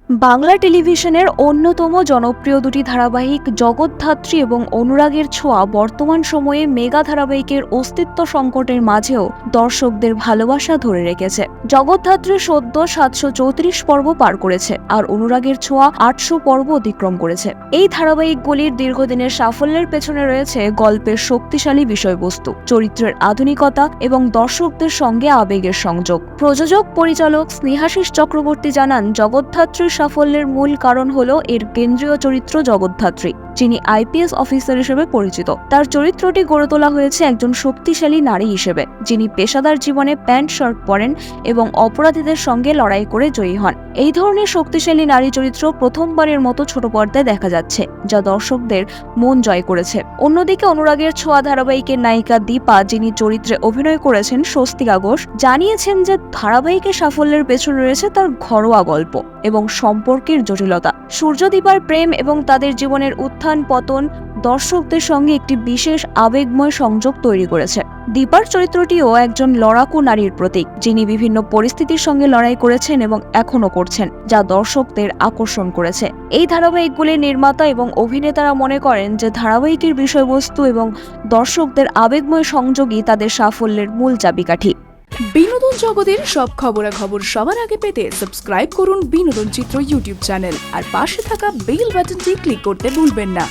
বাংলা টেলিভিশনের অন্যতম জনপ্রিয় দুটি ধারাবাহিক জগদ্ধাত্রী এবং অনুরাগের ছোঁয়া বর্তমান সময়ে মেগা ধারাবাহিকের অস্তিত্ব সংকটের মাঝেও দর্শকদের ভালোবাসা ধরে রেখেছে। জগদ্ধাত্রী সদ্য ৭৩৪ পর্ব পার করেছে, আর অনুরাগের ছোঁয়া ৮০০ পর্ব অতিক্রম করেছে। এই ধারাবাহিকগুলির দীর্ঘদিনের সাফল্যের পেছনে রয়েছে গল্পের শক্তিশালী বিষয়বস্তু, চরিত্রের আধুনিকতা এবং দর্শকদের সঙ্গে আবেগের সংযোগ। প্রযোজক পরিচালক স্নেহাশিস চক্রবর্তী জানান, জগদ্ধাত্রীর সাফল্যের মূল কারণ হল এর কেন্দ্রীয় চরিত্র জগদ্ধাত্রী, যিনি আইপিএস অফিসার হিসেবে পরিচিত। তার চরিত্রটি গড়ে তোলা হয়েছে একজন শক্তিশালী নারী হিসেবে, যিনি পেশাদার জীবনে প্যান্ট শার্ট পরেন এবং অপরাধীদের সঙ্গে লড়াই করে জয়ী হন। এই ধরনের শক্তিশালী নারী চরিত্র প্রথমবারের মতো ছোট পর্দায় দেখা যাচ্ছে, যা দর্শকদের মন জয় করেছে। অন্যদিকে অনুরাগের ছোঁয়া ধারাবাহিকের নায়িকা দীপা, যিনি চরিত্রে অভিনয় করেছেন স্বস্তিকা ঘোষ, জানিয়েছেন যে ধারাবাহিকের সাফল্যের পেছনে রয়েছে তার ঘরোয়া গল্প এবং সম্পর্কের জটিলতা। সূর্য দীপার প্রেম এবং তাদের জীবনের উত্থান পতন দর্শকদের সঙ্গে একটি বিশেষ আবেগময় সংযোগ তৈরি করেছে। দীপার চরিত্রটিও একজন লড়াকু নারীর প্রতীক, যিনি বিভিন্ন পরিস্থিতির সঙ্গে লড়াই করেছেন এবং এখনো করছেন, যা দর্শকদের আকর্ষণ করেছে। এই ধারাবাহিকগুলির নির্মাতা এবং অভিনেতারা মনে করেন যে ধারাবাহিকের বিষয়বস্তু এবং দর্শকদের আবেগময় সংযোগই তাদের সাফল্যের মূল চাবিকাঠি। বিনোদন জগতের সব খবরাখবর সবার আগে পেতে সাবস্ক্রাইব করুন বিনোদন চিত্র ইউটিউব চ্যানেল আর পাশে থাকা বেল বাটনটি ক্লিক করতে ভুলবেন না।